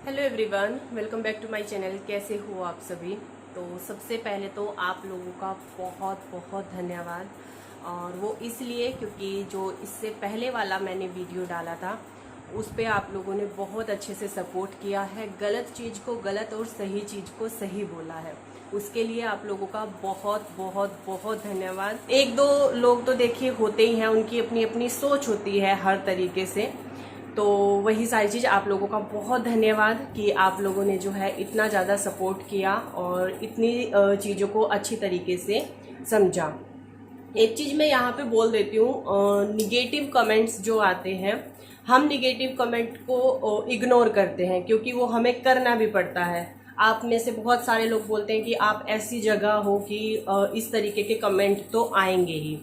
Hello everyone, welcome back to my channel. कैसे हो आप सभी। तो सबसे पहले तो आप लोगों का बहुत बहुत धन्यवाद। और वो इसलिए क्योंकि जो इससे पहले वाला मैंने वीडियो डाला था उस पे आप लोगों ने बहुत अच्छे से सपोर्ट किया है। गलत चीज़ को गलत और सही चीज़ को सही बोला है, उसके लिए आप लोगों का बहुत बहुत बहुत धन्यवाद। एक दो लोग तो देखिए होते ही हैं, उनकी अपनी अपनी सोच होती है हर तरीके से। तो वही सारी चीज़ आप लोगों का बहुत धन्यवाद कि आप लोगों ने जो है इतना ज़्यादा सपोर्ट किया और इतनी चीज़ों को अच्छी तरीके से समझा। एक चीज़ मैं यहाँ पे बोल देती हूँ, निगेटिव कमेंट्स जो आते हैं, हम निगेटिव कमेंट को इग्नोर करते हैं क्योंकि वो हमें करना भी पड़ता है। आप में से बहुत सारे लोग बोलते हैं कि आप ऐसी जगह हो कि इस तरीके के कमेंट तो आएंगे ही।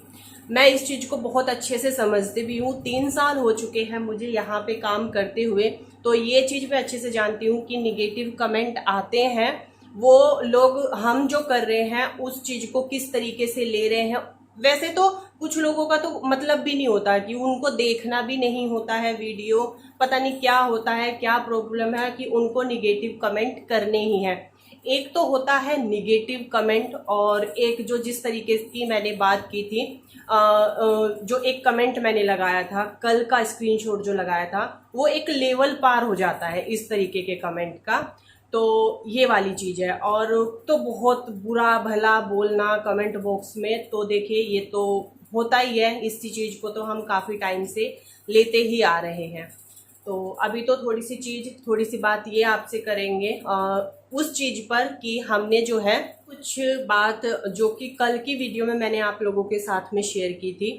मैं इस चीज़ को बहुत अच्छे से समझती भी हूँ। 3 साल हो चुके हैं मुझे यहाँ पे काम करते हुए, तो ये चीज़ मैं अच्छे से जानती हूँ कि निगेटिव कमेंट आते हैं, वो लोग हम जो कर रहे हैं उस चीज़ को किस तरीके से ले रहे हैं। वैसे तो कुछ लोगों का तो मतलब भी नहीं होता कि उनको देखना भी नहीं होता है वीडियो, पता नहीं क्या होता है, क्या प्रॉब्लम है कि उनको निगेटिव कमेंट करने ही है। एक तो होता है निगेटिव कमेंट, और एक जो जिस तरीके की मैंने बात की थी, जो एक कमेंट मैंने लगाया था, कल का स्क्रीनशॉट जो लगाया था, वो एक लेवल पार हो जाता है इस तरीके के कमेंट का। तो ये वाली चीज़ है। और तो बहुत बुरा भला बोलना कमेंट बॉक्स में, तो देखिए ये तो होता ही है। इसी चीज़ को तो हम काफ़ी टाइम से लेते ही आ रहे हैं। तो अभी तो थोड़ी सी बात ये आपसे करेंगे उस चीज़ पर कि हमने जो है कुछ बात जो कि कल की वीडियो में मैंने आप लोगों के साथ में शेयर की थी,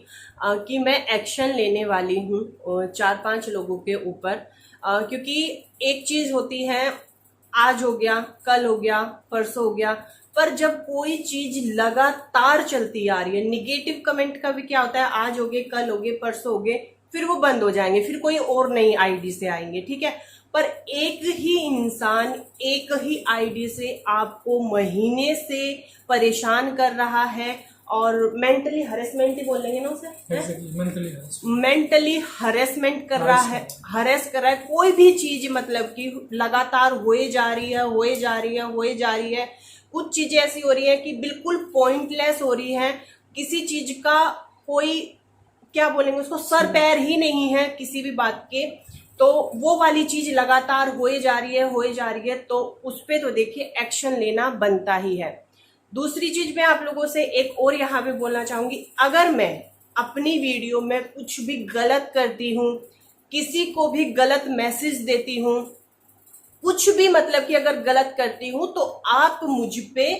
कि मैं एक्शन लेने वाली हूँ 4-5 लोगों के ऊपर। क्योंकि एक चीज़ होती है, आज हो गया, कल हो गया, परसों हो गया, पर जब कोई चीज लगातार चलती आ रही है, निगेटिव कमेंट का भी क्या होता है, आज हो गए, कल हो गए, परसों हो गए, फिर वो बंद हो जाएंगे, फिर कोई और नई आईडी से आएंगे, ठीक है। पर एक ही इंसान एक ही आईडी से आपको महीने से परेशान कर रहा है और मेंटली हरेसमेंट ही बोलेंगे ना उसे, मेंटली हरेसमेंट कर रहा है, हरेस कर रहा है। कोई भी चीज मतलब कि लगातार होए जा रही है, होए जा रही है, होए जा रही है। कुछ चीजें ऐसी हो रही है कि बिल्कुल पॉइंटलेस हो रही है, किसी चीज का कोई क्या बोलेंगे उसको, सर पैर ही नहीं है किसी भी बात के। तो वो वाली चीज लगातार होए जा रही है, होए जा रही है, तो उस पे तो देखिए एक्शन लेना बनता ही है। दूसरी चीज मैं आप लोगों से एक और यहाँ पे बोलना चाहूंगी, अगर मैं अपनी वीडियो में कुछ भी गलत करती हूँ, किसी को भी गलत मैसेज देती हूँ, कुछ भी मतलब कि अगर गलत करती हूँ, तो आप मुझ पे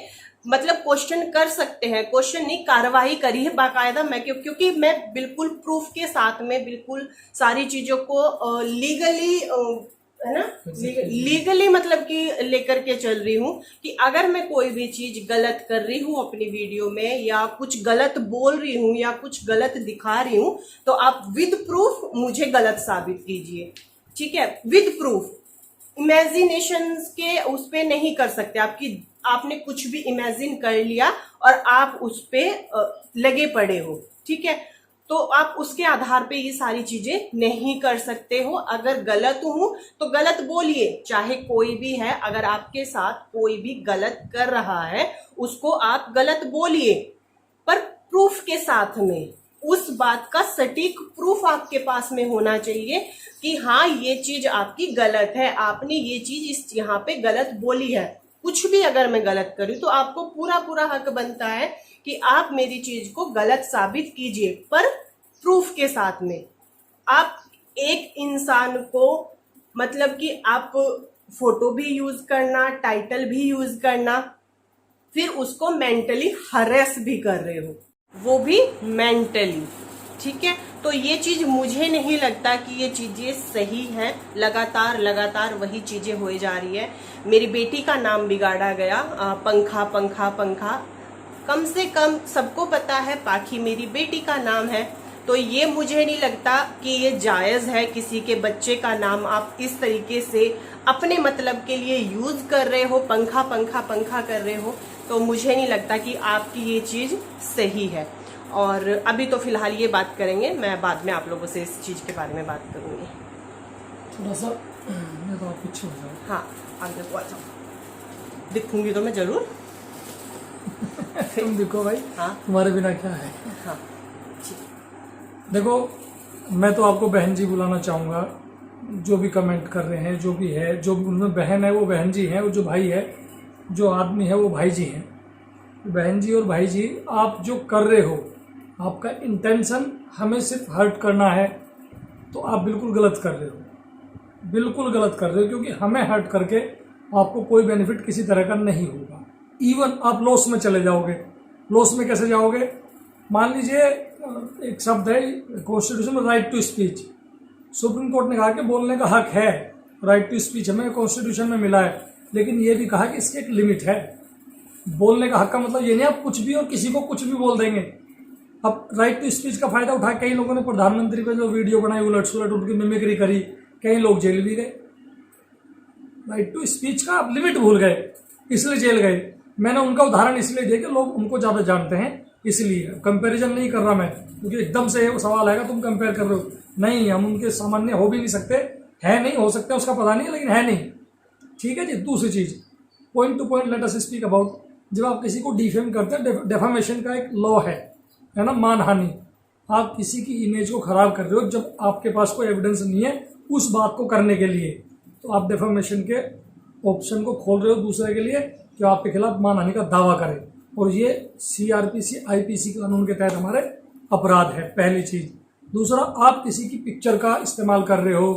मतलब क्वेश्चन कर सकते हैं। क्वेश्चन नहीं, कार्रवाई करी है बाकायदा। मैं क्योंकि मैं बिल्कुल प्रूफ के साथ में बिल्कुल सारी चीजों को लीगली है ना, लीगली मतलब कि लेकर के चल रही हूँ कि अगर मैं कोई भी चीज गलत कर रही हूँ अपनी वीडियो में, या कुछ गलत बोल रही हूँ, या कुछ गलत दिखा रही हूँ, तो आप विद प्रूफ मुझे गलत साबित कीजिए, ठीक है, विद प्रूफ। इमेजिनेशन के उस पे नहीं कर सकते, आपने कुछ भी इमेजिन कर लिया और आप उस पे लगे पड़े हो, ठीक है, तो आप उसके आधार पे ये सारी चीजें नहीं कर सकते हो। अगर गलत हूं तो गलत बोलिए, चाहे कोई भी है, अगर आपके साथ कोई भी गलत कर रहा है उसको आप गलत बोलिए, पर प्रूफ के साथ में। उस बात का सटीक प्रूफ आपके पास में होना चाहिए कि हाँ ये चीज आपकी गलत है, आपने ये चीज इस यहाँ पे गलत बोली है। कुछ भी अगर मैं गलत करूँ तो आपको पूरा पूरा हक बनता है कि आप मेरी चीज को गलत साबित कीजिए, पर प्रूफ के साथ में। आप एक इंसान को मतलब कि आप फोटो भी यूज करना, टाइटल भी यूज करना, फिर उसको मेंटली हरेस भी कर रहे हो, वो भी मेंटली, ठीक है। तो ये चीज मुझे नहीं लगता कि ये चीजें सही है। लगातार लगातार वही चीजें हो जा रही है। मेरी बेटी का नाम बिगाड़ा गया, पंखा पंखा पंखा, कम से कम सबको पता है पाखी मेरी बेटी का नाम है। तो ये मुझे नहीं लगता कि ये जायज है, किसी के बच्चे का नाम आप इस तरीके से अपने मतलब के लिए यूज कर रहे हो, पंखा पंखा पंखा कर रहे हो। तो मुझे नहीं लगता कि आपकी ये चीज सही है। और अभी तो फिलहाल ये बात करेंगे, मैं बाद में आप लोगों से इस चीज के बारे में बात करूंगी। थोड़ा सा ये तो आप पीछे हो जाओ। हाँ आगे को आ जाओ, दिखूंगी तो मैं जरूर। तुम देखो भाई, हाँ तुम्हारे बिना क्या है। हाँ ठीक। देखो, मैं तो आपको बहन जी बुलाना चाहूँगा। जो भी कमेंट कर रहे हैं, जो भी है, जो भी उनमें बहन है वो बहन जी हैं, और जो भाई है, जो आदमी है वो भाई जी हैं। बहन जी और भाई जी, आप जो कर रहे हो, आपका इंटेंशन हमें सिर्फ हर्ट करना है, तो आप बिल्कुल गलत कर रहे हो, बिल्कुल गलत कर रहे हो, क्योंकि हमें हर्ट करके आपको कोई बेनिफिट किसी तरह का नहीं होगा। इवन आप लॉस में चले जाओगे। लॉस में कैसे जाओगे? मान लीजिए एक शब्द है कॉन्स्टिट्यूशन में, right to speech. Supreme court ने कहा कि बोलने का हक है, राइट टू स्पीच हमें कॉन्स्टिट्यूशन में मिला है, लेकिन ये भी कहा कि इसकी एक लिमिट है। बोलने का हक का मतलब ये नहीं आप कुछ भी और किसी को कुछ भी बोल देंगे। अब राइट टू स्पीच का फायदा उठा कई लोगों ने प्रधानमंत्री पे जो वीडियो बनाई, उलट सुलट उनकी मिमिक्री करी, कई लोग जेल भी गए। राइट टू स्पीच का आप लिमिट भूल गए, इसलिए जेल गए। मैंने उनका उदाहरण इसलिए दिया कि लोग उनको ज़्यादा जानते हैं, इसलिए कंपैरिजन नहीं कर रहा मैं, क्योंकि एकदम से वो सवाल आएगा तुम कंपेयर कर रहे हो। नहीं, हम उनके सामान्य हो भी नहीं सकते, है नहीं, हो सकता है उसका पता नहीं, लेकिन है नहीं। ठीक है जी। दूसरी चीज़, point two point let us speak about, जब आप किसी को डिफेम करते हैं, डेफामेशन का एक लॉ है ना, मानहानि। आप किसी की इमेज को खराब कर रहे हो जब आपके पास कोई एविडेंस नहीं है उस बात को करने के लिए, तो आप डेफामेशन के ऑप्शन को खोल रहे हो दूसरे के लिए कि आपके खिलाफ मानहानि का दावा करें, और ये CRPC IPC कानून के तहत हमारे अपराध है, पहली चीज़। दूसरा, आप किसी की पिक्चर का इस्तेमाल कर रहे हो,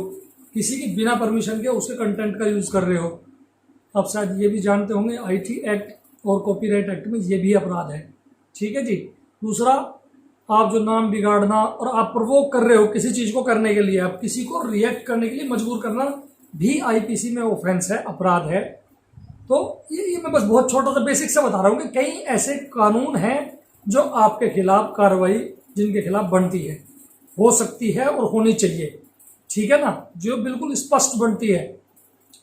किसी की बिना परमिशन के उसके कंटेंट का यूज़ कर रहे हो। आप शायद ये भी जानते होंगे IT एक्ट और कॉपीराइट एक्ट में ये भी अपराध है। ठीक है जी। दूसरा, आप जो नाम बिगाड़ना और आप प्रोवोक कर रहे हो किसी चीज़ को करने के लिए, आप किसी को रिएक्ट करने के लिए मजबूर करना भी IPC में ऑफेंस है, अपराध है। तो ये मैं बस बहुत छोटा सा बेसिक से बता रहा हूँ कि कई ऐसे कानून हैं जो आपके खिलाफ कार्रवाई जिनके खिलाफ बनती है, हो सकती है और होनी चाहिए। ठीक है ना, जो बिल्कुल स्पष्ट बनती है।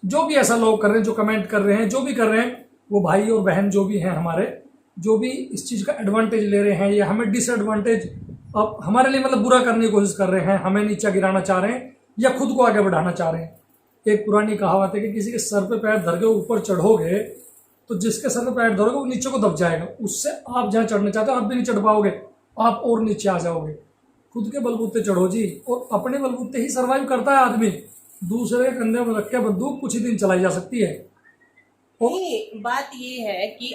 जो भी ऐसा लोग कर रहे हैं, जो कमेंट कर रहे हैं, जो भी कर रहे हैं, वो भाई और बहन जो भी हैं हमारे, जो भी इस चीज़ का एडवांटेज ले रहे हैं या हमें डिसएडवांटेज, अब हमारे लिए मतलब बुरा करने की कोशिश कर रहे हैं, हमें नीचा गिराना चाह रहे हैं या खुद को आगे बढ़ाना चाह रहे हैं। एक पुरानी कहावत है कि किसी के सर पे पैर धर के ऊपर चढ़ोगे तो जिसके सर पे पैर धरोगे वो नीचे को दब जाएगा, उससे आप जहाँ चढ़ना चाहते हो आप भी नहीं चढ़ पाओगे, आप और नीचे आ जाओगे। खुद के बलबूते चढ़ो जी, और अपने बलबूते ही सर्वाइव करता है आदमी। दूसरे के कंधे में रख के बंदूक कुछ ही दिन चलाई जा सकती है। नहीं, बात ये है कि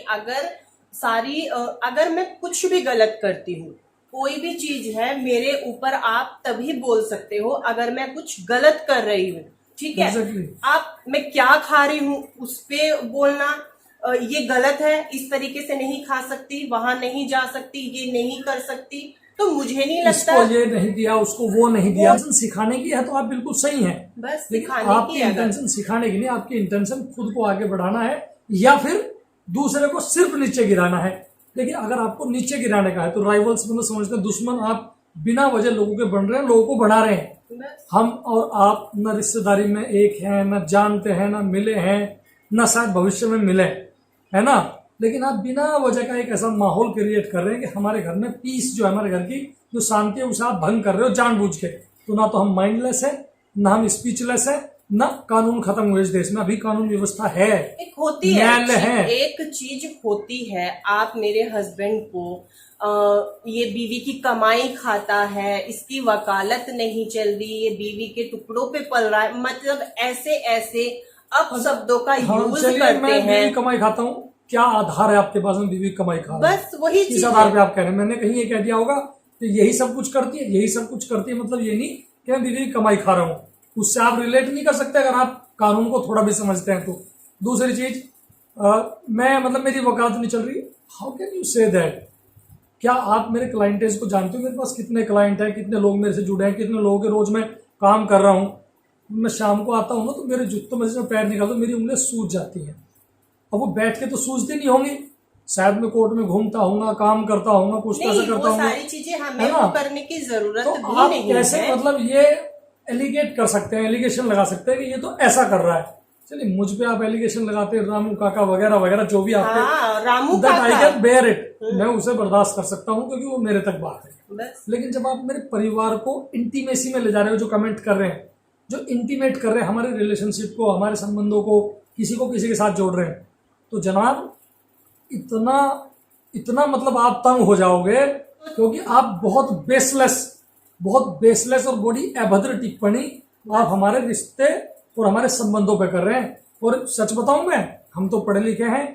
अगर मैं कुछ भी गलत करती हूँ, कोई भी चीज है मेरे ऊपर, आप तभी बोल सकते हो अगर मैं कुछ गलत कर रही हूँ। ठीक है। Exactly. मैं क्या खा रही हूँ उस पे बोलना ये गलत है, इस तरीके से नहीं खा सकती, वहां नहीं जा सकती, ये नहीं कर सकती, तो मुझे नहीं लगता। इसको ये नहीं दिया, उसको वो नहीं दिया। सिखाने की है तो आप बिल्कुल सही हैं, बस लेकिन सिखाने आपकी इंटेंशन सिखाने की नहीं, आपकी इंटेंशन खुद को आगे बढ़ाना है या फिर दूसरे को सिर्फ नीचे गिराना है। देखिए, अगर आपको नीचे गिराने का है तो राइवल्स मतलब समझते हैं दुश्मन, आप बिना वजह लोगों के बन रहे हैं, लोगों को बढ़ा रहे हैं। हम और आप न रिश्तेदारी में एक हैं, न जानते हैं, न मिले हैं, न शायद भविष्य में मिले, है ना, लेकिन आप बिना वजह का एक ऐसा माहौल क्रिएट कर रहे हैं कि हमारे घर में पीस जो है, हमारे घर की जो शांति है उसे आप भंग कर रहे हो जानबूझ के। तो ना तो हम माइंडलेस है, ना हम स्पीचलेस है, ना कानून खत्म हुए इस देश में, अभी कानून व्यवस्था है, एक होती है, एक चीज होती है। आप मेरे हस्बैंड को ये बीवी की कमाई खाता है, इसकी वकालत नहीं चल रही, ये बीवी के टुकड़ों पे पल रहा है, मतलब ऐसे ऐसे शब्दों का यूज करते हैं। कमाई खाता हूँ, क्या आधार है आपके पास में बीवी कमाई खा रहा है? बस वही किस आधार पे आप कह रहे हैं? मैंने कहीं ये कह दिया होगा कि यही सब कुछ करती है, यही सब कुछ करती है, मतलब ये नहीं कि मैं बीवी की कमाई खा रहा हूँ। उससे आप रिलेट नहीं कर सकते अगर आप कानून को थोड़ा भी समझते हैं तो। दूसरी चीज, मैं मतलब मेरी वकालत नहीं चल रही, how can you say that? क्या आप मेरे क्लाइंटेज को जानते हो? मेरे पास कितने क्लाइंट हैं, कितने लोग मेरे से जुड़े हैं, कितने लोगों के रोज मैं काम कर रहा हूँ। मैं शाम को आता हूँ ना तो मेरे जूतों में से पैर निकालता हूँ, मेरी उंगलियां सूज जाती हैं। अब वो बैठ के तो सूजती नहीं होंगी, शायद मैं कोर्ट में घूमता हूँ, काम करता हूँ, कुछ पैसा करता हूँ, सारी चीजें हमें वो करने की जरूरत तो भी आप नहीं कैसे है। मतलब ये एलिगेट कर सकते हैं, एलिगेशन लगा सकते हैं कि ये तो ऐसा कर रहा है। चलिए, मुझ पे आप एलिगेशन लगाते हैं, रामू काका वगैरह वगैरह जो भी आपके, रामू काका, आई कैन बेयर इट, मैं उसे बर्दाश्त कर सकता हूँ क्योंकि वो मेरे तक बात है। बस। लेकिन जब आप मेरे परिवार को इंटीमेसी में ले जा रहे हो, जो कमेंट कर रहे हैं, जो इंटीमेट कर रहे हैं हमारे रिलेशनशिप को, हमारे संबंधों को किसी के साथ जोड़ रहे हैं, तो जनाब इतना इतना मतलब आप तंग हो जाओगे, क्योंकि आप बहुत बेसलेस और बड़ी अभद्र टिप्पणी आप हमारे रिश्ते और हमारे संबंधों पे कर रहे हैं। और सच बताऊं मैं, हम तो पढ़े लिखे हैं,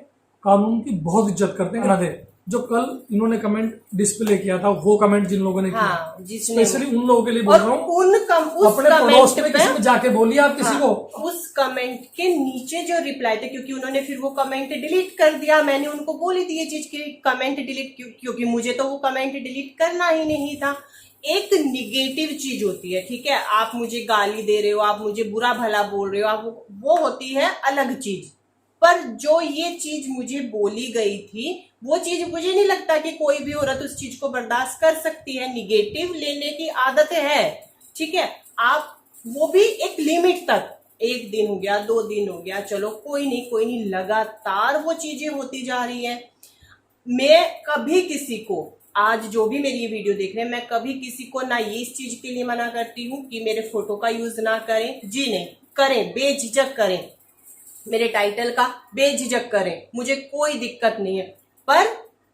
कानून की बहुत इज्जत करते हैं। दे जो कल इन्होंने कमेंट डिस्प्ले किया था, वो कमेंट जिन लोगों ने हाँ, किया, स्पेशली उन लोगों के लिए बोल रहा हूँ, अपने पड़ोस में किसी में जाके बोलिए आप किसी को। उस कमेंट के नीचे जो रिप्लाई थे, क्योंकि उन्होंने फिर वो कमेंट डिलीट कर दिया, मैंने उनको बोली थी ये चीज की कमेंट डिलीट, क्योंकि मुझे तो वो कमेंट डिलीट करना ही नहीं था। एक निगेटिव चीज होती है, ठीक है, आप मुझे गाली दे रहे हो, आप मुझे बुरा भला बोल रहे हो, आप वो होती है अलग चीज। पर जो ये चीज मुझे बोली गई थी, वो चीज मुझे नहीं लगता कि कोई भी औरत उस चीज को बर्दाश्त कर सकती है। निगेटिव लेने की आदत है, ठीक है, आप वो भी एक लिमिट तक, 1 दिन हो गया, 2 दिन हो गया, चलो कोई नहीं, लगातार वो चीजें होती जा रही है। मैं कभी किसी को, आज जो भी मेरी ये वीडियो देख रहे हैं, मैं कभी किसी को ना ये इस चीज के लिए मना करती हूँ कि मेरे फोटो का यूज ना करें, जी नहीं, करें, बेझिझक करें, मेरे टाइटल का बेझिझक करें, मुझे कोई दिक्कत नहीं है। पर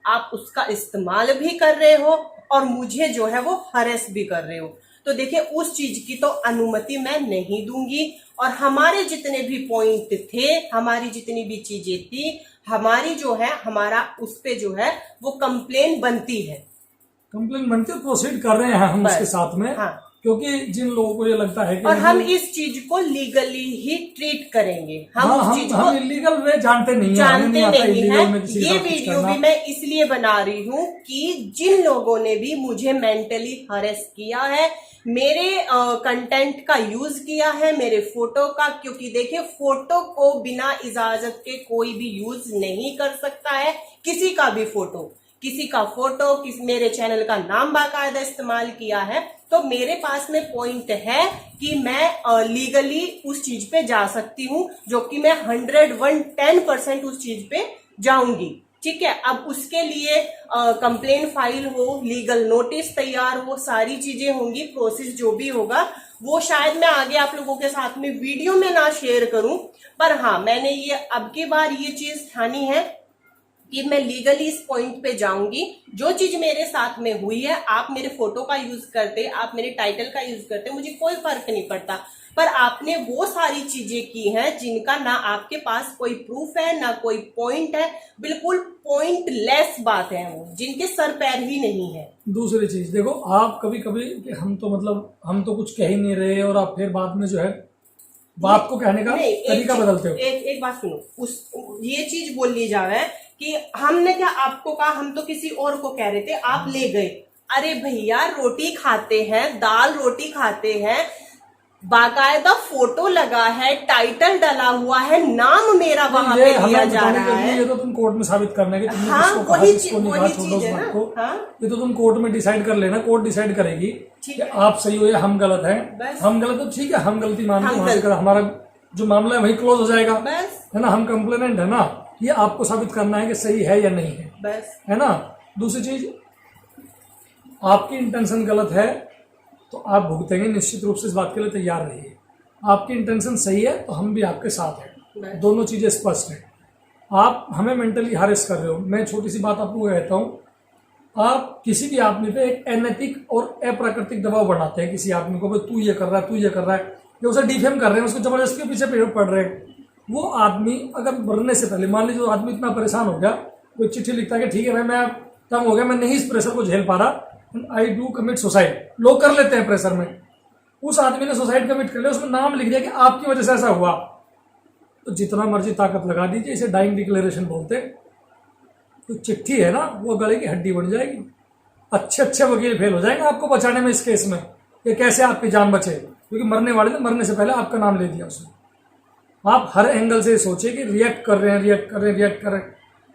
आप उसका इस्तेमाल भी कर रहे हो और मुझे जो है वो हरेस भी कर रहे हो, तो देखिए उस चीज की तो अनुमति मैं नहीं दूंगी। और हमारे जितने भी पॉइंट थे, हमारी जितनी भी चीजें थी, हमारी जो है, हमारा उस पे जो है वो कंप्लेन बनती है, प्रोसीड कर रहे हैं हम उसके साथ में। हाँ। क्योंकि जिन लोगों को ये लगता है कि और हम इस चीज को लीगली ही ट्रीट करेंगे, हम इलीगल वे जानते नहीं है। ये वीडियो भी मैं इसलिए बना रही हूँ कि जिन लोगों ने भी मुझे मेंटली हरेस किया है, मेरे कंटेंट का यूज किया है, मेरे फोटो का, क्योंकि देखिए फोटो को बिना इजाजत के कोई भी यूज नहीं कर सकता है, किसी का भी फोटो, मेरे चैनल का नाम बाकायदा इस्तेमाल किया है, तो मेरे पास में पॉइंट है कि मैं लीगली उस चीज पे जा सकती हूँ, जो कि मैं 110% उस चीज पे जाऊंगी, ठीक है। अब उसके लिए कंप्लेन फाइल हो, लीगल नोटिस तैयार हो, सारी चीजें होंगी, प्रोसेस जो भी होगा वो शायद मैं आगे आप लोगों के साथ में वीडियो में ना शेयर करूं, पर हाँ, मैंने ये अब की बार ये चीज ठानी है कि मैं लीगली इस पॉइंट पे जाऊंगी। जो चीज मेरे साथ में हुई है, आप मेरे फोटो का यूज करते, आप मेरे टाइटल का यूज करते, मुझे कोई फर्क नहीं पड़ता, पर आपने वो सारी चीजें की हैं जिनका ना आपके पास कोई प्रूफ है, ना कोई पॉइंट है, बिल्कुल पॉइंटलेस बात है वो, जिनके सर पैर ही नहीं है। दूसरी चीज देखो, आप कभी हम तो कुछ कह ही नहीं रहे, और आप फिर बाद में जो है बात को कहने का तरीका बदलते हो। एक बात सुनो, ये चीज बोल ली जा रहा है कि हमने क्या आपको कहा, हम तो किसी और को कह रहे थे, आप ले गए। अरे भैया, रोटी खाते हैं, दाल रोटी खाते हैं, बाकायदा फोटो लगा है, टाइटल डाला हुआ है, नाम मेरा वहां पे दिया जा रहा है। ये तो तुम कोर्ट में साबित करना कि तुमने हाँ, किसको वही छोड़ो चीज है ना। हाँ? ये तो तुम कोर्ट में डिसाइड कर लेना, कोर्ट डिसाइड करेगी कि आप सही हो या हम गलत हैं। हम गलत तो ठीक है, हम गलती मान लो, हमारा जो मामला है वही क्लोज हो जाएगा, है ना। हम कंप्लेनेंट है ना, ये आपको साबित करना है कि सही है या नहीं है, बस, है ना। दूसरी चीज, आपकी इंटेंशन गलत है तो आप भुगतेंगे, निश्चित रूप से इस बात के लिए तैयार रहिए। आपकी इंटेंशन सही है तो हम भी आपके साथ हैं, दोनों चीजें स्पष्ट हैं। आप हमें मेंटली हारेस कर रहे हो। मैं छोटी सी बात आपको कहता हूँ, आप किसी भी आदमी पे एक एनएथिक और अप्राकृतिक दबाव बनाते हैं किसी आदमी को, तू ये कर रहा है, तू ये कर रहा है, या उसे डिफेम कर रहे हैं, उसको जबरदस्ती के पीछे पड़ रहे हैं। वो आदमी अगर मरने से पहले, मान लीजिए आदमी इतना परेशान हो गया, कोई चिट्ठी लिखता है कि ठीक है भाई, मैं तंग हो गया, मैं नहीं इस प्रेशर को झेल पा रहा, आई डू कमिट सुसाइड, लोग कर लेते हैं प्रेशर में। उस आदमी ने सुसाइड कमिट कर लिया, उसमें नाम लिख दिया कि आपकी वजह से ऐसा हुआ, तो जितना मर्जी ताकत लगा दीजिए, इसे डाइंग डिक्लेरेशन बोलते हैं। तो चिट्ठी है ना, वो गले की हड्डी बन जाएगी। अच्छे वकील फेल हो जाएंगे आपको बचाने में इस केस में, कि कैसे आपकी जान बचे, क्योंकि मरने वाले ने मरने से पहले आपका नाम ले दिया उसने। आप हर एंगल से सोचिए कि रिएक्ट कर रहे हैं,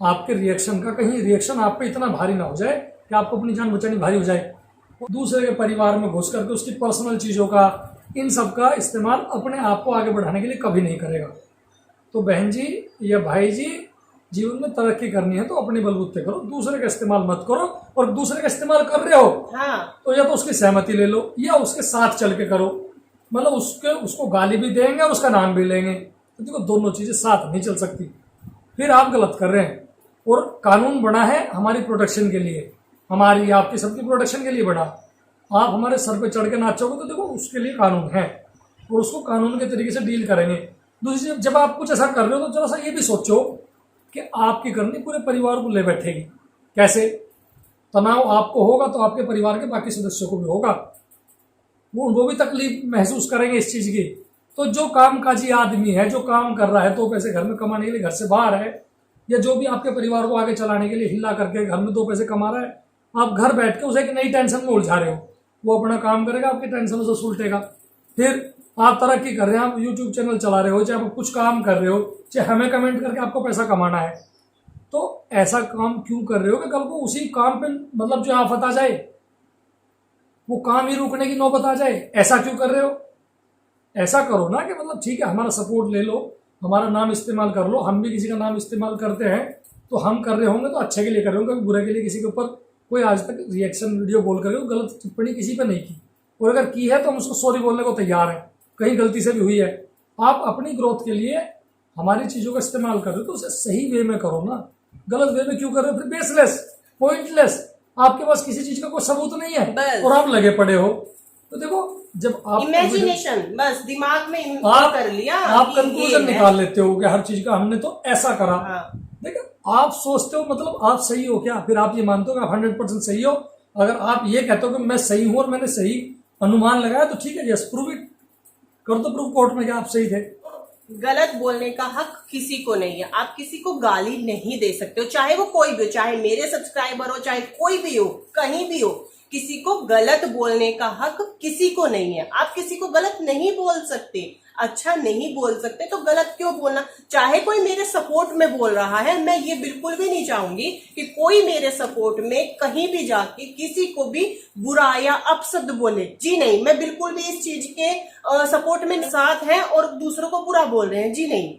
आपके रिएक्शन का कहीं रिएक्शन आप पे इतना भारी ना हो जाए कि आपको अपनी जान बचानी भारी हो जाए। दूसरे के परिवार में घुस करके उसकी पर्सनल चीज़ों का, इन सब का इस्तेमाल अपने आप को आगे बढ़ाने के लिए कभी नहीं करेगा। तो बहन जी या भाई जी, जीवन में तरक्की करनी है तो अपने बलबूते करो, दूसरे का इस्तेमाल मत करो। और दूसरे का इस्तेमाल कर रहे हो, हाँ, तो या तो उसकी सहमति ले लो या उसके साथ चल के करो। मतलब उसको गाली भी देंगे और उसका नाम भी लेंगे। तो देखो दोनों चीजें साथ नहीं चल सकती। फिर आप गलत कर रहे हैं। और कानून बना है हमारी प्रोटेक्शन के लिए, हमारी आपकी सबकी प्रोटेक्शन के लिए बना। आप हमारे सर पे चढ़ के नाचोगे तो देखो उसके लिए कानून है और उसको कानून के तरीके से डील करेंगे। दूसरी चीज, जब आप कुछ ऐसा कर रहे हो तो जरा सा ये भी सोचो कि आपकी करनी पूरे परिवार को ले बैठेगी। कैसे? तनाव आपको होगा तो आपके परिवार के बाकी सदस्यों को भी होगा, वो भी तकलीफ महसूस करेंगे इस चीज की। तो जो कामकाजी आदमी है, जो काम कर रहा है, तो पैसे घर में कमाने के लिए घर से बाहर है, या जो भी आपके परिवार को आगे चलाने के लिए हिला करके घर में 2 पैसे कमा रहा है, आप घर बैठ के उसे एक नई टेंशन में उलझा रहे हो। वो अपना काम करेगा, आपकी टेंशन से सुलटेगा। फिर आप तरक्की कर रहे हैं, आप यूट्यूब चैनल चला रहे हो, चाहे आप कुछ काम कर रहे हो, चाहे हमें कमेंट करके आपको पैसा कमाना है, तो ऐसा काम क्यों कर रहे हो कि कल को उसी काम पे मतलब जो आफत आ जाए, वो काम ही रुकने की नौबत आ जाए। ऐसा क्यों कर रहे हो? ऐसा करो ना कि मतलब ठीक है, हमारा सपोर्ट ले लो, हमारा नाम इस्तेमाल कर लो। हम भी किसी का नाम इस्तेमाल करते हैं तो हम कर रहे होंगे तो अच्छे के लिए कर रहे होंगे, कभी बुरे के लिए किसी के ऊपर कोई आज तक रिएक्शन वीडियो बोल करके गलत टिप्पणी किसी पे नहीं की। और अगर की है तो हम उसको सॉरी बोलने को तैयार हैं, कहीं गलती से भी हुई है। आप अपनी ग्रोथ के लिए हमारी चीजों का इस्तेमाल कर रहे हो तो उसे सही वे में करो ना। गलत वे में क्यों कर रहे हो? फिर बेसलेस, पॉइंटलेस, आपके पास किसी चीज का कोई सबूत नहीं है और आप लगे पड़े हो। तो देखो, जब आप इमेजिनेशन बस दिमाग में आप कर लिया, आप कंक्लूजन निकाल लेते हो कि हर चीज का हमने तो ऐसा करा। हाँ। देखो, आप सोचते हो मतलब आप सही हो क्या? फिर आप ये मानते हो कि आप 100% सही हो। अगर आप ये कहते हो कि मैं सही हूं और मैंने सही अनुमान लगाया तो ठीक है, यस, प्रूव इट, कर दो प्रूव कोर्ट में कि आप सही थे। गलत बोलने का हक किसी को नहीं है। आप किसी को गाली नहीं दे सकते हो, चाहे वो कोई भी हो, चाहे मेरे सब्सक्राइबर हो, चाहे कोई भी हो, कहीं भी हो। किसी को गलत बोलने का हक किसी को नहीं है। आप किसी को गलत नहीं बोल सकते, अच्छा नहीं बोल सकते, तो गलत क्यों बोलना? चाहे कोई मेरे सपोर्ट में बोल रहा है, मैं ये बिल्कुल भी नहीं चाहूंगी कि कोई मेरे सपोर्ट में कहीं भी जाके किसी को भी बुरा या अपशब्द बोले। जी नहीं, मैं बिल्कुल भी इस चीज के सपोर्ट में साथ है और दूसरों को बुरा बोल रहे हैं। जी नहीं,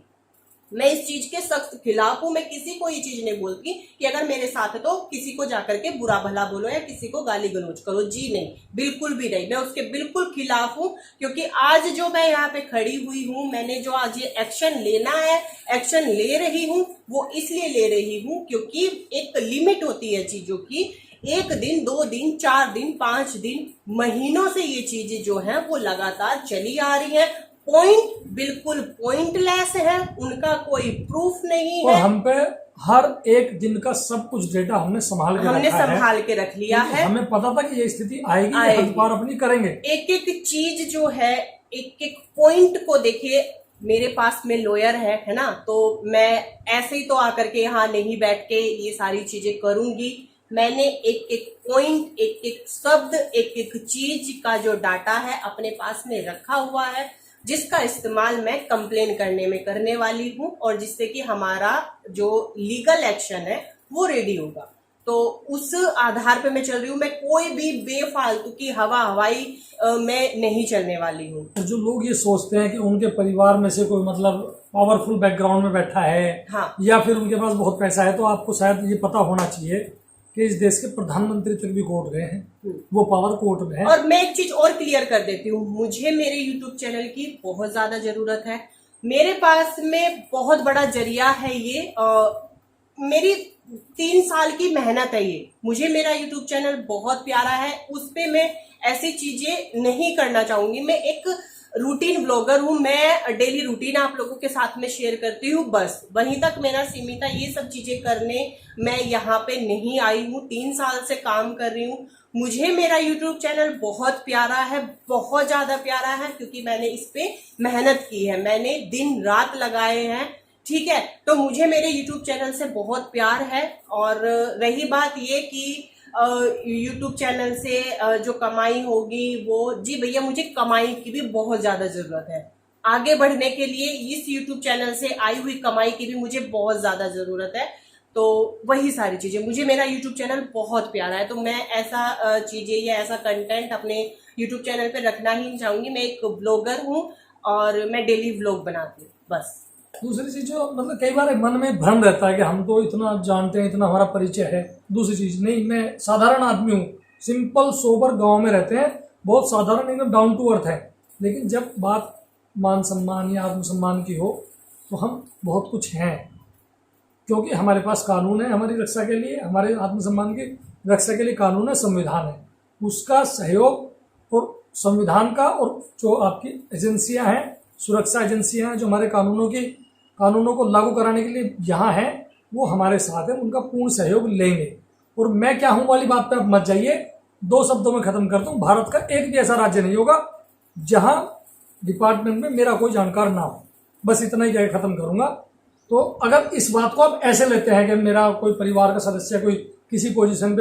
मैं इस चीज के सख्त खिलाफ हूं। मैं किसी को ये चीज नहीं बोलती कि अगर मेरे साथ है तो किसी को जाकर के बुरा भला बोलो या किसी को गाली गलौज करो। जी नहीं, बिल्कुल भी नहीं, मैं उसके बिल्कुल खिलाफ हूं। क्योंकि आज जो मैं यहाँ पे खड़ी हुई हूँ, मैंने जो आज ये एक्शन लेना है, एक्शन ले रही हूँ, वो इसलिए ले रही हूँ क्योंकि एक लिमिट होती है चीजों की। 1 दिन, 2 दिन, 4 दिन, 5 दिन, महीनों से ये चीजें जो है वो लगातार चली आ रही है। पॉइंट बिल्कुल पॉइंटलेस है, उनका कोई प्रूफ नहीं है। और हम पे हर एक दिन का सब कुछ डेटा हमने संभाल के रख लिया है। हमें पता था कि ये स्थिति आएगी। हम पार अपनी करेंगे। एक एक चीज जो है, एक एक पॉइंट को देखिए। मेरे पास में लॉयर है ना, तो मैं ऐसे ही तो आकर के यहाँ नहीं बैठ के ये सारी चीजें करूंगी। मैंने एक एक पॉइंट, एक एक शब्द, एक एक चीज का जो डाटा है अपने पास में रखा हुआ है, जिसका इस्तेमाल मैं कंप्लेन करने में करने वाली हूं और जिससे कि हमारा जो लीगल एक्शन है वो रेडी होगा। तो उस आधार पे मैं चल रही हूँ। मैं कोई भी बेफालतू की हवाई मैं नहीं चलने वाली हूँ। जो लोग ये सोचते हैं कि उनके परिवार में से कोई मतलब पावरफुल बैकग्राउंड में बैठा है, हाँ, या फिर उनके पास बहुत पैसा है, तो आपको शायद ये पता होना चाहिए कि इस देश के प्रधानमंत्री तक भी कोर्ट गए हैं, वो पावर कोर्ट में है। और मैं एक चीज और क्लियर कर देती हूँ, मुझे मेरे YouTube चैनल की बहुत ज्यादा जरूरत है। मेरे पास में बहुत बड़ा जरिया है ये, मेरी 3 साल की मेहनत है ये। मुझे मेरा YouTube चैनल बहुत प्यारा है, उस पे मैं ऐसी चीजें नहीं करना चाहूंगी। मैं एक रूटीन ब्लॉगर हूँ, मैं डेली रूटीन आप लोगों के साथ में शेयर करती हूँ, बस वहीं तक मेरा सीमित है। ये सब चीजें करने मैं यहाँ पे नहीं आई हूँ। 3 साल से काम कर रही हूँ। मुझे मेरा YouTube चैनल बहुत प्यारा है, बहुत ज्यादा प्यारा है, क्योंकि मैंने इस पे मेहनत की है, मैंने दिन रात लगाए हैं। ठीक है, तो मुझे मेरे YouTube चैनल से बहुत प्यार है। और रही बात ये कि YouTube चैनल से जो कमाई होगी वो, जी भैया, मुझे कमाई की भी बहुत ज्यादा जरूरत है। आगे बढ़ने के लिए इस YouTube चैनल से आई हुई कमाई की भी मुझे बहुत ज्यादा जरूरत है। तो वही सारी चीजें, मुझे मेरा YouTube चैनल बहुत प्यारा है, तो मैं ऐसा चीजें या ऐसा कंटेंट अपने YouTube चैनल पे रखना ही नहीं चाहूंगी। मैं एक ब्लॉगर हूँ और मैं डेली व्लॉग बनाती हूँ, बस। दूसरी चीज जो मतलब कई बार मन में भ्रम रहता है कि हम तो इतना जानते हैं, इतना हमारा परिचय है। दूसरी चीज नहीं, मैं साधारण आदमी हूँ, सिंपल सोबर गांव में रहते हैं, बहुत साधारण, एकदम डाउन टू अर्थ है। लेकिन जब बात मान सम्मान या आत्मसम्मान की हो तो हम बहुत कुछ हैं, क्योंकि हमारे पास कानून है हमारी रक्षा के लिए, हमारे आत्मसम्मान की रक्षा के लिए कानून है, संविधान है, उसका सहयोग और संविधान का, और जो आपकी एजेंसियां हैं, सुरक्षा एजेंसियां हैं जो हमारे कानूनों को लागू कराने के लिए यहाँ हैं, वो हमारे साथ है, उनका पूर्ण सहयोग लेंगे। और मैं क्या हूं वाली बात पे आप मत जाइए, 2 शब्दों में खत्म करता हूं, भारत का एक भी ऐसा राज्य नहीं होगा जहां डिपार्टमेंट में मेरा कोई जानकार ना हो, बस इतना ही कह खत्म करूंगा। तो अगर इस बात को आप ऐसे लेते हैं कि मेरा कोई परिवार का सदस्य कोई किसी पोजीशन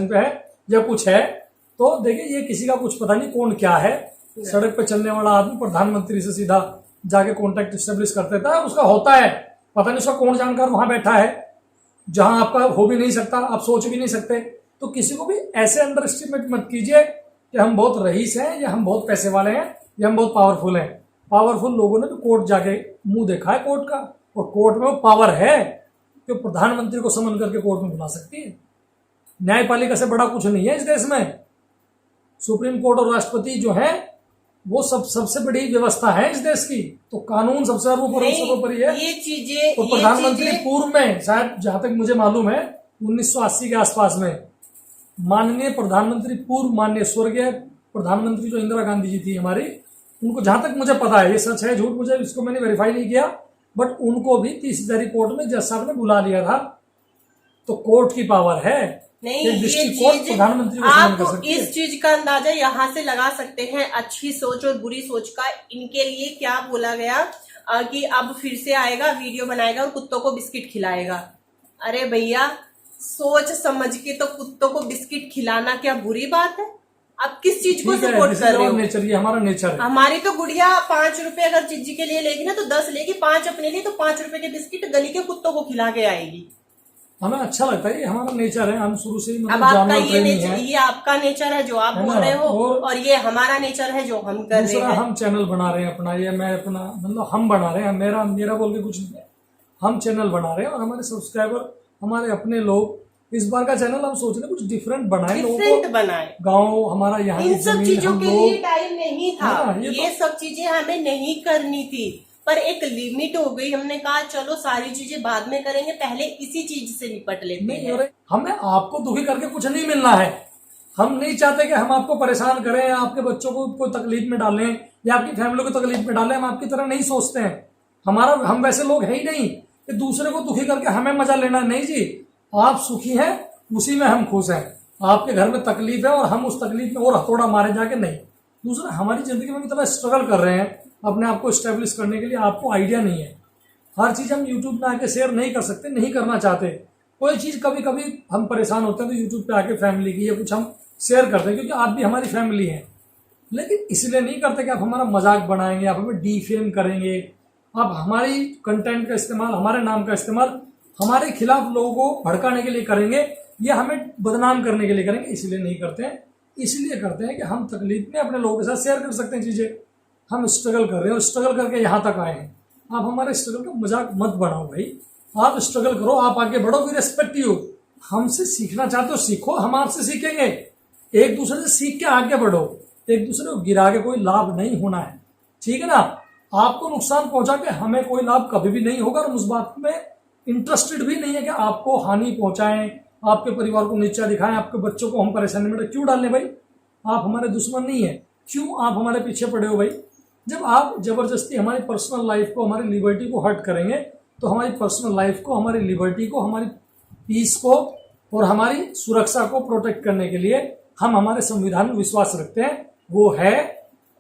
पे है या कुछ है, तो देखिए ये किसी का कुछ पता नहीं कौन क्या है। सड़क पे चलने वाला आदमी प्रधानमंत्री से सीधा जाके कॉन्टेक्ट स्टेब्लिश कर देता है, उसका होता है, पता नहीं उसका कौन जानकार वहां बैठा है जहां आपका हो भी नहीं सकता, आप सोच भी नहीं सकते। तो किसी को भी ऐसे अंडर एस्टिमेट मत कीजिए कि हम बहुत रईस हैं या हम बहुत पैसे वाले हैं या हम बहुत पावरफुल हैं। पावरफुल लोगों ने तो कोर्ट जाके मुंह देखा है कोर्ट का, और कोर्ट में वो पावर है कि प्रधानमंत्री को समन करके कोर्ट में बुला सकती है। न्यायपालिका से बड़ा कुछ नहीं है इस देश में। सुप्रीम कोर्ट और राष्ट्रपति जो है वो सबसे बड़ी व्यवस्था है इस देश की, तो कानून सबसे ऊपरी है। ये चीजें और प्रधानमंत्री पूर्व में शायद जहां तक मुझे मालूम है 1980 के आसपास में माननीय प्रधानमंत्री पूर्व माननीय स्वर्गीय प्रधानमंत्री जो इंदिरा गांधी जी थी हमारी, उनको जहां तक मुझे पता है, ये सच है झूठ मुझे इसको मैंने वेरीफाई नहीं किया, बट उनको भी 30 हज़ारी कोर्ट में जज साहब ने बुला लिया था। तो कोर्ट की पावर है, नहीं, ये चीज प्रधानमंत्री आप इस चीज का अंदाजा यहाँ से लगा सकते हैं, अच्छी सोच और बुरी सोच का। इनके लिए क्या बोला गया कि अब फिर से आएगा, वीडियो बनाएगा और कुत्तों को बिस्किट खिलाएगा। अरे भैया, सोच समझ के तो कुत्तों को बिस्किट खिलाना क्या बुरी बात है? आप किस चीज को सपोर्ट कर रहे हो? नेचर, ये हमारा नेचर है। हमारी तो गुड़िया 5 रुपए अगर चिज्जी के लिए लेगी ना तो 10 लेगी, 5 अपने लिए, तो 5 रुपए के बिस्किट गली के कुत्तों को खिला के आएगी। हमें अच्छा लगता है, ये हमारा नेचर है, हम शुरू से ही अब आपका ये आपका नेचर है जो आप बोल रहे हो, और ये हमारा नेचर है जो हम कर रहे हैं। हम चैनल बना रहे हैं अपना, ये मैं अपना मतलब हम बना रहे हैं, मेरा बोल के कुछ नहीं है, हम चैनल बना रहे हैं और हमारे सब्सक्राइबर हमारे अपने लोग। इस बार का चैनल हम सोच रहे कुछ डिफरेंट बनाए, गाँव हमारा यहाँ, इन सब चीजों के लिए टाइम नहीं था, ये सब चीजें हमें नहीं करनी थी, पर एक लिमिट हो गई। हमने कहा चलो सारी चीजें बाद में करेंगे, पहले इसी चीज से निपट लेते हैं। हमें आपको दुखी करके कुछ नहीं मिलना है, हम नहीं चाहते कि हम आपको परेशान करें या आपके बच्चों को कोई तकलीफ में डालें या आपकी फैमिली को तकलीफ में डालें। हम आपकी तरह नहीं सोचते हैं, हम वैसे लोग है ही नहीं कि दूसरे को दुखी करके हमें मजा लेना। नहीं जी, आप सुखी हैं उसी में हम खुश हैं। आपके घर में तकलीफ है और हम उस तकलीफ में और हथौड़ा मारे जाके नहीं। दूसरा, हमारी जिंदगी में इतना स्ट्रगल कर रहे हैं अपने आप को स्टेब्लिश करने के लिए, आपको आइडिया नहीं है। हर चीज हम यूट्यूब पे आके शेयर नहीं कर सकते, नहीं करना चाहते। कोई चीज कभी कभी हम परेशान होते हैं तो यूट्यूब पे आके फैमिली की या कुछ हम शेयर करते हैं, क्योंकि आप भी हमारी फैमिली हैं। लेकिन इसलिए नहीं करते कि आप हमारा मजाक बनाएंगे, आप हमें डिफेम करेंगे, आप हमारी कंटेंट का इस्तेमाल, हमारे नाम का इस्तेमाल हमारे खिलाफ लोगों को भड़काने के लिए करेंगे या हमें बदनाम करने के लिए करेंगे। इसलिए नहीं करते हैं, इसलिए करते हैं कि हम तकलीफ में अपने लोगों के साथ शेयर कर सकते हैं चीजें। हम स्ट्रगल कर रहे हैं और स्ट्रगल करके यहाँ तक आए हैं। आप हमारे स्ट्रगल का मजाक मत बनाओ भाई, आप स्ट्रगल करो, आप आगे बढ़ो, वी रिस्पेक्ट यू। हमसे सीखना चाहते हो सीखो, हम आपसे सीखेंगे। एक दूसरे से सीख के आगे बढ़ो, एक दूसरे को गिरा के कोई लाभ नहीं होना है, ठीक है ना। आपको नुकसान पहुंचा के हमें कोई लाभ कभी भी नहीं होगा, और उस बात में इंटरेस्टेड भी नहीं है कि आपको हानि पहुंचाएं, आपके परिवार को नीचा दिखाएं, आपके बच्चों को हम परेशानी में क्यों डालें भाई। आप हमारे दुश्मन नहीं है, क्यों आप हमारे पीछे पड़े हो भाई। जब आप जबरदस्ती हमारी पर्सनल लाइफ को, हमारी लिबर्टी को हर्ट करेंगे तो हमारी पर्सनल लाइफ को, हमारी लिबर्टी को, हमारी पीस को और हमारी सुरक्षा को प्रोटेक्ट करने के लिए हम हमारे संविधान में विश्वास रखते हैं। वो है,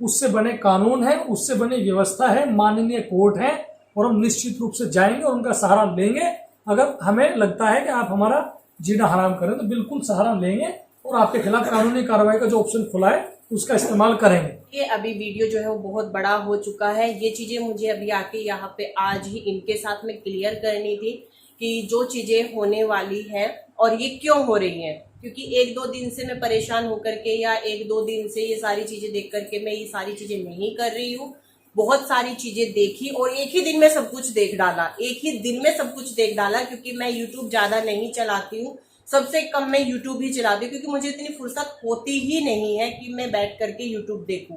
उससे बने कानून है, उससे बनी व्यवस्था है, माननीय कोर्ट है, और हम निश्चित रूप से जाएंगे और उनका सहारा लेंगे। अगर हमें लगता है कि आप हमारा जीना हराम करें तो बिल्कुल सहारा लेंगे और आपके खिलाफ कानूनी कार्रवाई का जो ऑप्शन खुला है उसका इस्तेमाल करेंगे। ये अभी वीडियो जो है वो बहुत बड़ा हो चुका है, ये चीजें मुझे अभी आके यहाँ पे आज ही इनके साथ में क्लियर करनी थी कि जो चीजें होने वाली है और ये क्यों हो रही हैं। क्योंकि 1-2 दिन से मैं परेशान होकर के या 1-2 दिन से ये सारी चीजें देख करके मैं ये सारी चीजें नहीं कर रही हूँ। बहुत सारी चीजें देखी और एक ही दिन में सब कुछ देख डाला, एक ही दिन में सब कुछ देख डाला। क्योंकि मैं यूट्यूब ज्यादा नहीं चलाती हूँ, सबसे कम मैं यूट्यूब ही चलाती हूँ, क्योंकि मुझे इतनी फुर्सत होती ही नहीं है कि मैं बैठ करके यूट्यूब देखूं।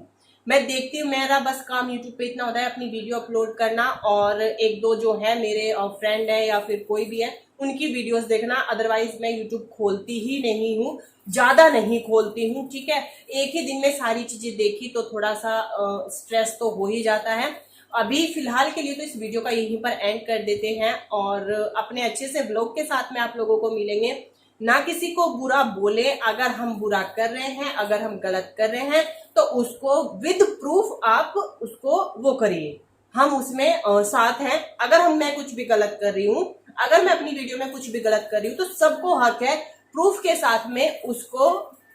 मैं देखती हूँ, मेरा बस काम यूट्यूब पे इतना होता है अपनी वीडियो अपलोड करना और एक दो जो है मेरे फ्रेंड है या फिर कोई भी है उनकी वीडियोस देखना, अदरवाइज मैं यूट्यूब खोलती ही नहीं हूँ, ज्यादा नहीं खोलती हूँ। ठीक है, एक ही दिन में सारी चीजें देखी तो थोड़ा सा स्ट्रेस तो हो ही जाता है। अभी फिलहाल के लिए तो इस वीडियो का यहीं पर एंड कर देते हैं और अपने अच्छे से ब्लॉग के साथ में आप लोगों को मिलेंगे। ना किसी को बुरा बोले, अगर हम बुरा कर रहे हैं, अगर हम गलत कर रहे हैं तो उसको विद प्रूफ आप उसको वो करिए, हम उसमें साथ हैं। अगर मैं कुछ भी गलत कर रही हूँ, अगर मैं अपनी वीडियो में कुछ भी गलत कर रही हूँ तो सबको हक है प्रूफ के साथ में उसको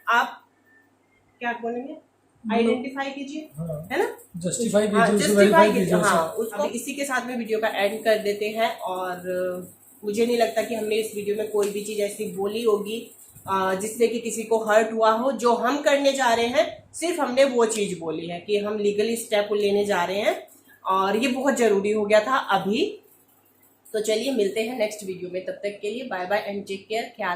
आप क्या बोलेंगे आइडेंटिफाई कीजिए, है ना, जस्टिफाई हाँ, कीजिए, जस्टिफाई कीजिए। हाँ, उसको इसी के साथ में वीडियो का एंड कर देते हैं और मुझे नहीं लगता कि हमने इस वीडियो में कोई भी चीज ऐसी बोली होगी जिससे कि किसी को हर्ट हुआ हो। जो हम करने जा रहे हैं सिर्फ हमने वो चीज बोली है कि हम लीगली स्टेप लेने जा रहे हैं और ये बहुत जरूरी हो गया था अभी। तो चलिए मिलते हैं नेक्स्ट वीडियो में, तब तक के लिए bye bye and take care, ख्याल